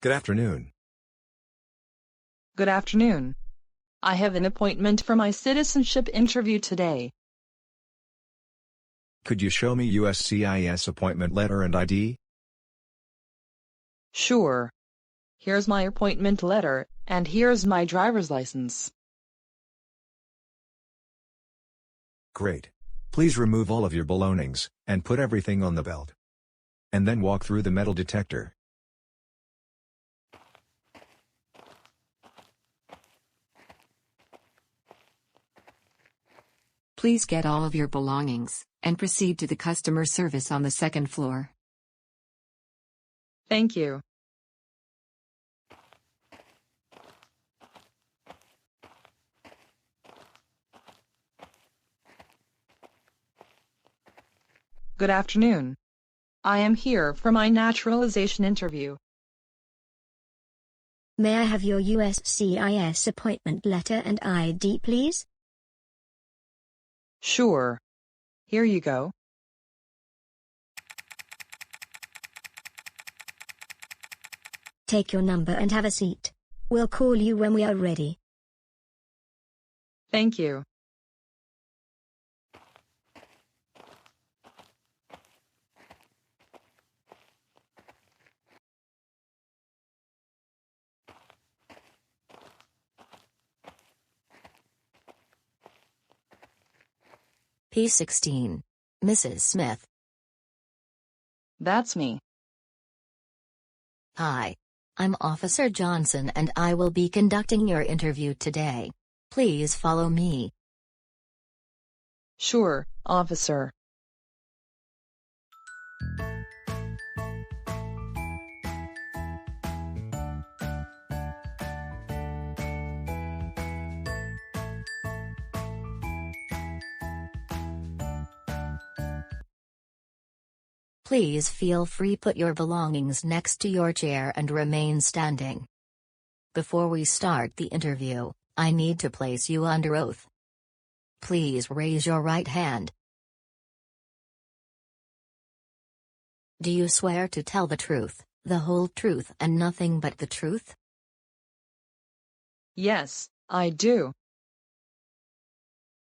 Good afternoon. Good afternoon. I have an appointment for my citizenship interview today. Could you show me USCIS appointment letter and ID? Sure. Here's my appointment letter, and here's my driver's license. Great. Please remove all of your belongings, and put everything on the belt. And then walk through the metal detector. Please get all of your belongings, and proceed to the customer service on the second floor. Thank you. Good afternoon. I am here for my naturalization interview. May I have your USCIS appointment letter and ID, please? Sure. Here you go. Take your number and have a seat. We'll call you when we are ready. Thank you. P16. Mrs. Smith. That's me. Hi. I'm Officer Johnson and I will be conducting your interview today. Please follow me. Sure, officer. Please feel free put your belongings next to your chair and remain standing. Before we start the interview, I need to place you under oath. Please raise your right hand. Do you swear to tell the truth, the whole truth and nothing but the truth? Yes, I do.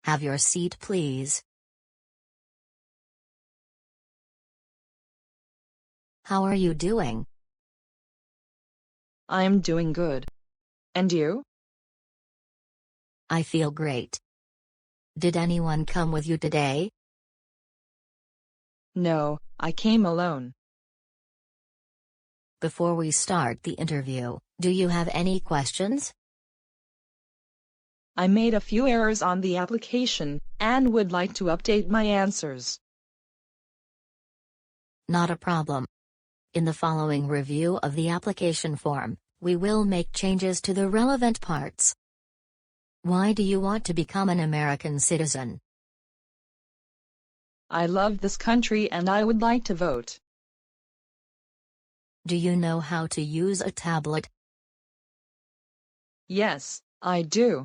Have your seat, please. How are you doing? I'm doing good. And you? I feel great. Did anyone come with you today? No, I came alone. Before we start the interview, do you have any questions? I made a few errors on the application and would like to update my answers. Not a problem. In the following review of the application form, we will make changes to the relevant parts. Why do you want to become an American citizen? I love this country and I would like to vote. Do you know how to use a tablet? Yes, I do.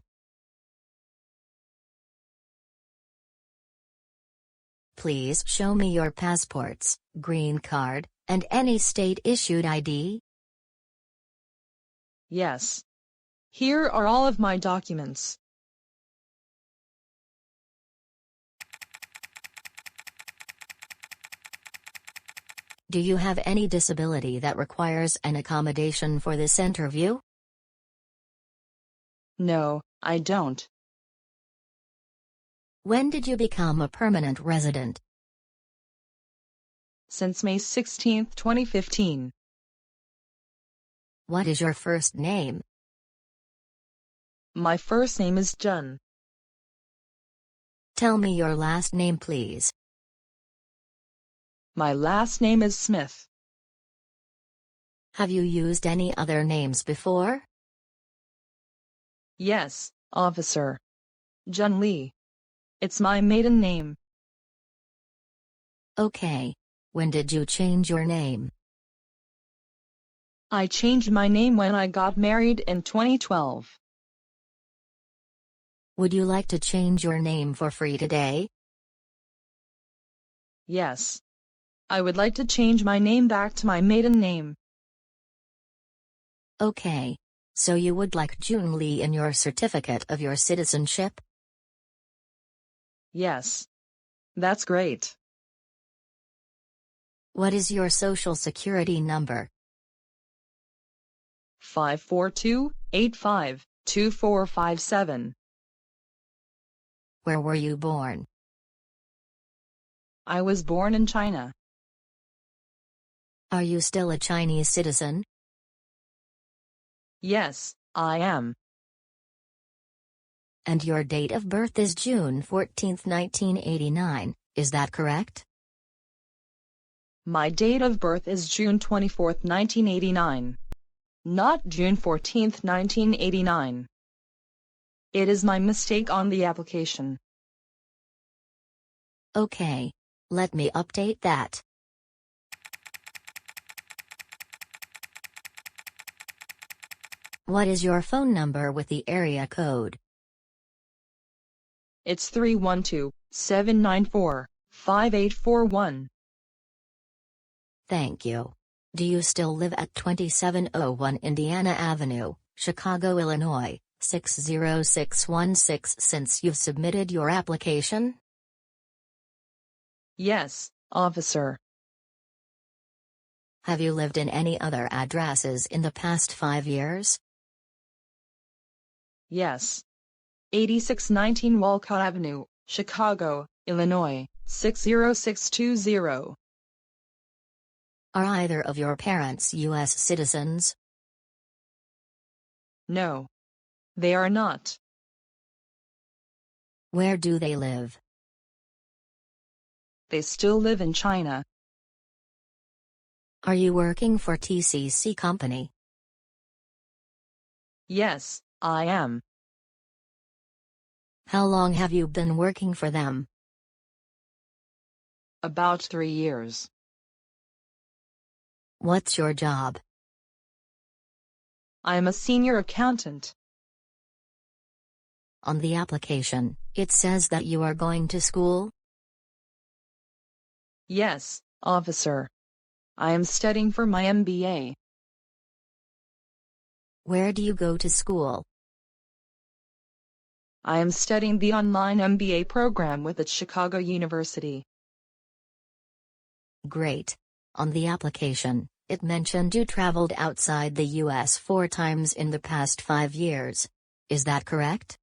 Please show me your passports, green card, and any state-issued ID. Yes. Here are all of my documents. Do you have any disability that requires an accommodation for this interview? No, I don't. When did you become a permanent resident? Since May 16, 2015. What is your first name? My first name is Jun. Tell me your last name, please. My last name is Smith. Have you used any other names before? Yes, officer. Jun Lee. It's my maiden name. Okay. When did you change your name? I changed my name when I got married in 2012. Would you like to change your name for free today? Yes. I would like to change my name back to my maiden name. Okay. So you would like June Lee in your certificate of your citizenship? Yes. That's great. What is your social security number? 542-85-2457. Where were you born? I was born in China. Are you still a Chinese citizen? Yes, I am. And your date of birth is June 14, 1989, is that correct? My date of birth is June 24, 1989. Not June 14, 1989. It is my mistake on the application. Okay. Let me update that. What is your phone number with the area code? It's 312-794-5841. Thank you. Do you still live at 2701 Indiana Avenue, Chicago, Illinois, 60616 since you've submitted your application? Yes, officer. Have you lived in any other addresses in the past 5 years? Yes. 8619 Walcott Avenue, Chicago, Illinois, 60620. Are either of your parents U.S. citizens? No. They are not. Where do they live? They still live in China. Are you working for TCC Company? Yes, I am. How long have you been working for them? About 3 years. What's your job? I am a senior accountant. On the application, it says that you are going to school? Yes, officer. I am studying for my MBA. Where do you go to school? I am studying the online MBA program with at Chicago University. Great. On the application, it mentioned you traveled outside the U.S. 4 times in the past 5 years. Is that correct?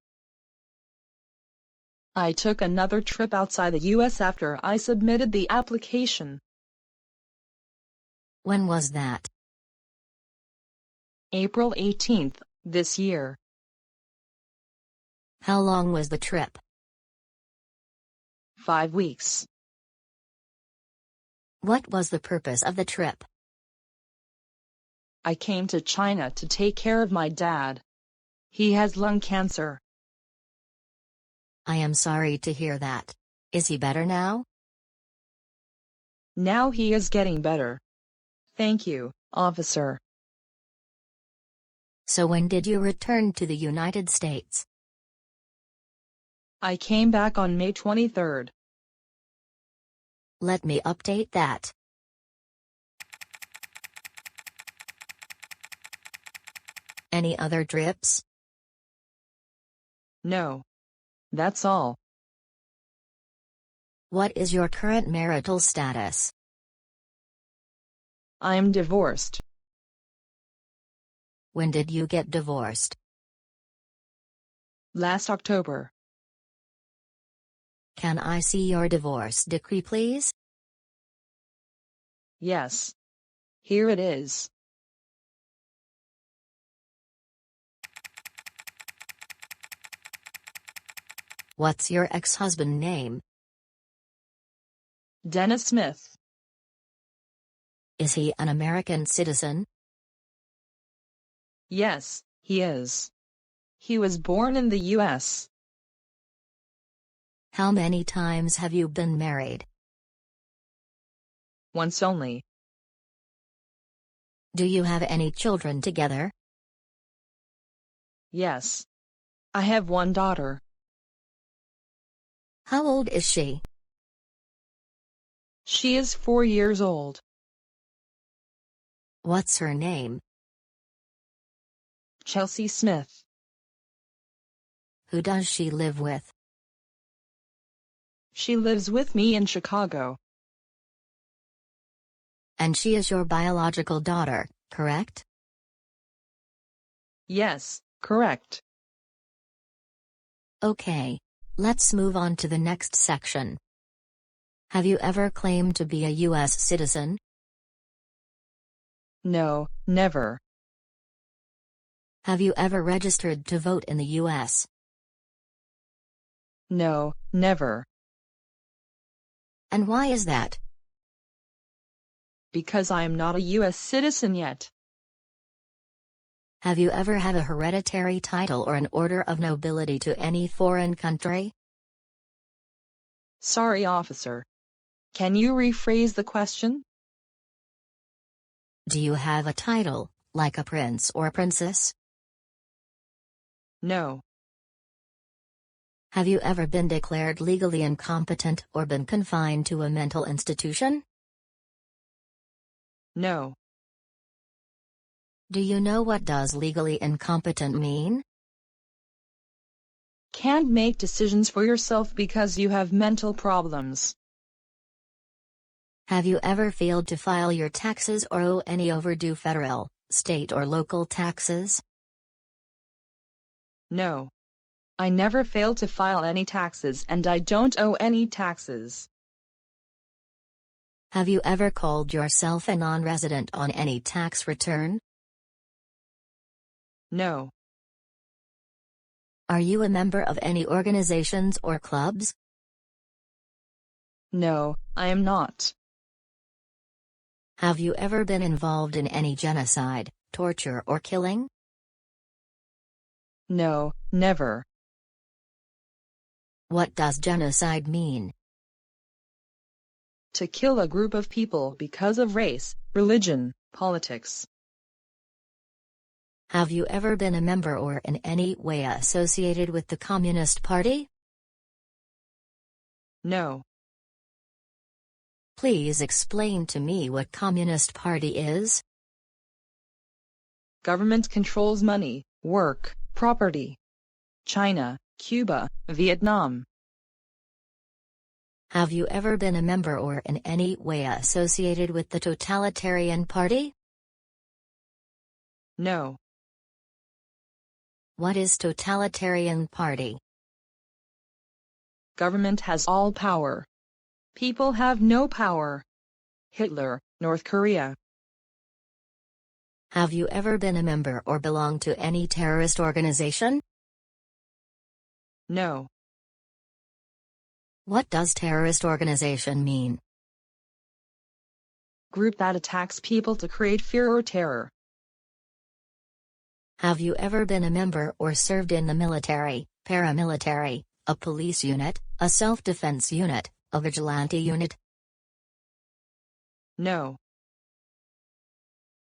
I took another trip outside the U.S. after I submitted the application. When was that? April 18th, this year. How long was the trip? 5 weeks. What was the purpose of the trip? I came to China to take care of my dad. He has lung cancer. I am sorry to hear that. Is he better now? Now he is getting better. Thank you, officer. So when did you return to the United States? I came back on May 23rd. Let me update that. Any other trips? No. That's all. What is your current marital status? I am divorced. When did you get divorced? Last October. Can I see your divorce decree, please? Yes. Here it is. What's your ex-husband's name? Dennis Smith. Is he an American citizen? Yes, he is. He was born in the U.S. How many times have you been married? Once only. Do you have any children together? Yes. I have one daughter. How old is she? She is 4 years old. What's her name? Chelsea Smith. Who does she live with? She lives with me in Chicago. And she is your biological daughter, correct? Yes, correct. Okay. Let's move on to the next section. Have you ever claimed to be a U.S. citizen? No, never. Have you ever registered to vote in the U.S.? No, never. And why is that? Because I am not a U.S. citizen yet. Have you ever had a hereditary title or an order of nobility to any foreign country? Sorry, officer. Can you rephrase the question? Do you have a title, like a prince or a princess? No. Have you ever been declared legally incompetent or been confined to a mental institution? No. Do you know what does legally incompetent mean? Can't make decisions for yourself because you have mental problems. Have you ever failed to file your taxes or owe any overdue federal, state or local taxes? No. I never failed to file any taxes and I don't owe any taxes. Have you ever called yourself a non-resident on any tax return? No. Are you a member of any organizations or clubs? No, I am not. Have you ever been involved in any genocide, torture or killing? No, never. What does genocide mean? To kill a group of people because of race, religion, politics. Have you ever been a member or in any way associated with the Communist Party? No. Please explain to me what Communist Party is. Government controls money, work, property. China, Cuba, Vietnam. Have you ever been a member or in any way associated with the Totalitarian Party? No. What is Totalitarian Party? Government has all power. People have no power. Hitler, North Korea. Have you ever been a member or belonged to any terrorist organization? No. What does terrorist organization mean? Group that attacks people to create fear or terror. Have you ever been a member or served in the military, paramilitary, a police unit, a self-defense unit, a vigilante unit? No.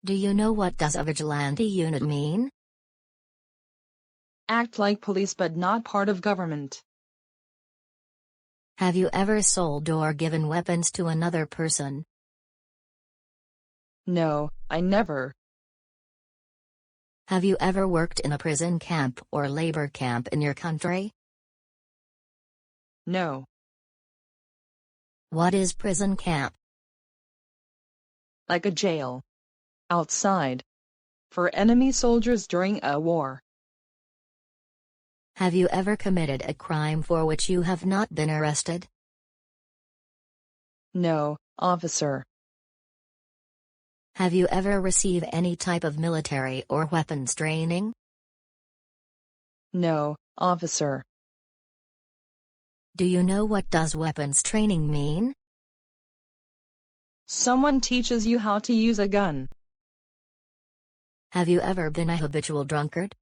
Do you know what does a vigilante unit mean? Act like police but not part of government. Have you ever sold or given weapons to another person? No, I never. Have you ever worked in a prison camp or labor camp in your country? No. What is prison camp? Like a jail. Outside. For enemy soldiers during a war. Have you ever committed a crime for which you have not been arrested? No, officer. Have you ever received any type of military or weapons training? No, officer. Do you know what does weapons training mean? Someone teaches you how to use a gun. Have you ever been a habitual drunkard?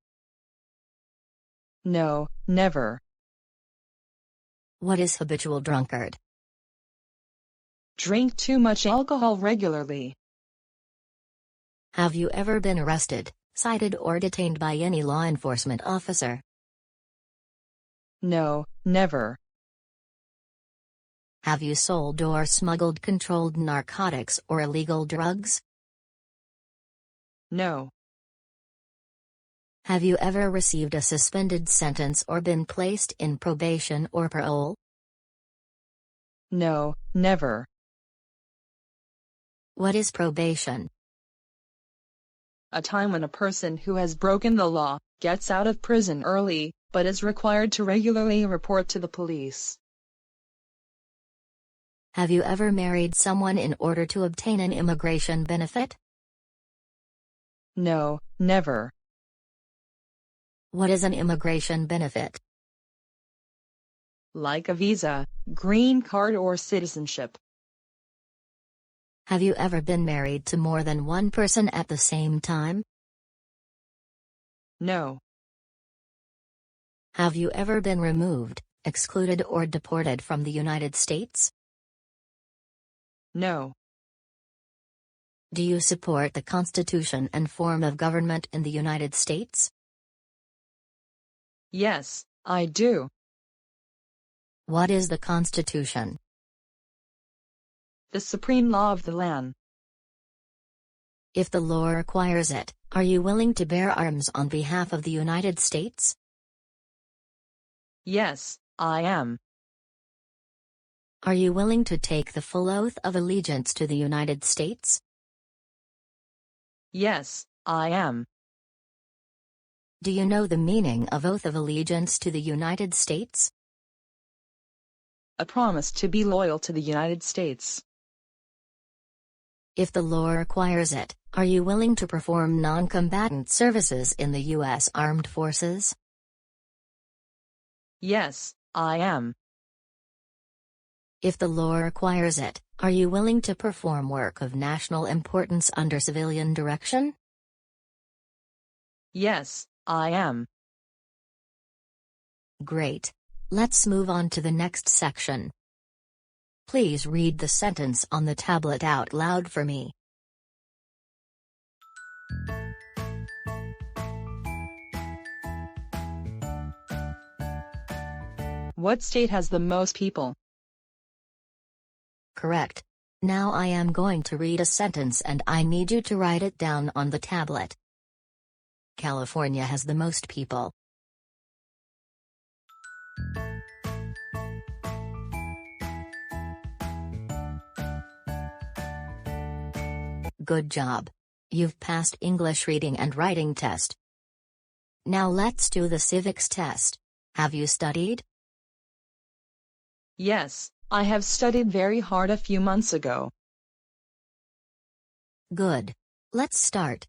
No, never. What is habitual drunkard? Drink too much alcohol regularly. Have you ever been arrested, cited or detained by any law enforcement officer? No, never. Have you sold or smuggled controlled narcotics or illegal drugs? No. Have you ever received a suspended sentence or been placed in probation or parole? No, never. What is probation? A time when a person who has broken the law gets out of prison early, but is required to regularly report to the police. Have you ever married someone in order to obtain an immigration benefit? No, never. What is an immigration benefit? Like a visa, green card, or citizenship. Have you ever been married to more than one person at the same time? No. Have you ever been removed, excluded, or deported from the United States? No. Do you support the Constitution and form of government in the United States? Yes, I do. What is the Constitution? The supreme law of the land. If the law requires it, are you willing to bear arms on behalf of the United States? Yes, I am. Are you willing to take the full oath of allegiance to the United States? Yes, I am. Do you know the meaning of oath of allegiance to the United States? A promise to be loyal to the United States. If the law requires it, are you willing to perform non-combatant services in the U.S. Armed Forces? Yes, I am. If the law requires it, are you willing to perform work of national importance under civilian direction? Yes, I am. Great. Let's move on to the next section. Please read the sentence on the tablet out loud for me. What state has the most people? Correct. Now I am going to read a sentence and I need you to write it down on the tablet. California has the most people. Good job. You've passed English reading and writing test. Now let's do the civics test. Have you studied? Yes, I have studied very hard a few months ago. Good. Let's start.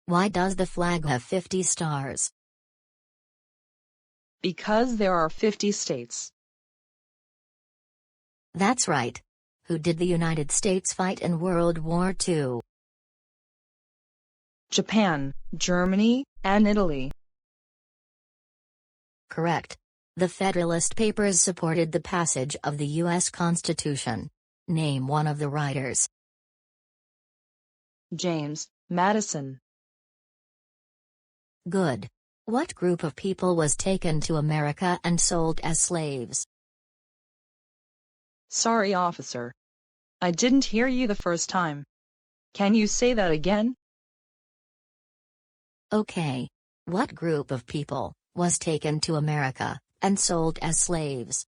Why does the flag have 50 stars? Because there are 50 states. That's right. Who did the United States fight in World War II? Japan, Germany, and Italy. Correct. The Federalist Papers supported the passage of the U.S. Constitution. Name one of the writers. James Madison. Good. What group of people was taken to America and sold as slaves? Sorry, officer. I didn't hear you the first time. Can you say that again? Okay. What group of people was taken to America and sold as slaves?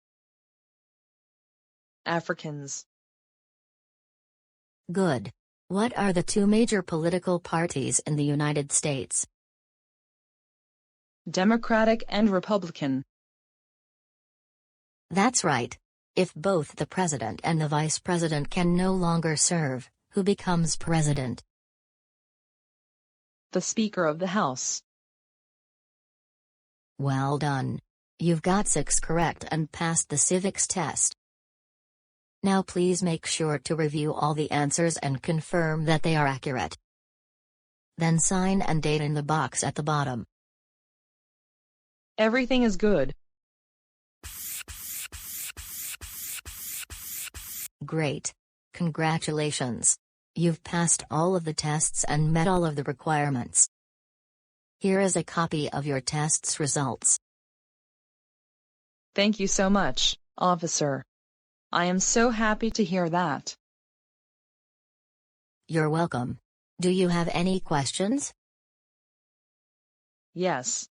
Africans. Good. What are the two major political parties in the United States? Democratic and Republican. That's right. If both the president and the vice president can no longer serve, who becomes president? The Speaker of the House. Well done. You've got 6 correct and passed the civics test. Now please make sure to review all the answers and confirm that they are accurate. Then sign and date in the box at the bottom. Everything is good. Great. Congratulations. You've passed all of the tests and met all of the requirements. Here is a copy of your test's results. Thank you so much, officer. I am so happy to hear that. You're welcome. Do you have any questions? Yes.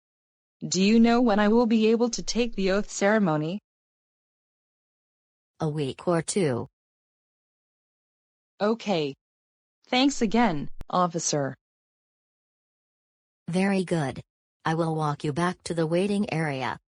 Do you know when I will be able to take the oath ceremony? A week or two. Okay. Thanks again, officer. Very good. I will walk you back to the waiting area.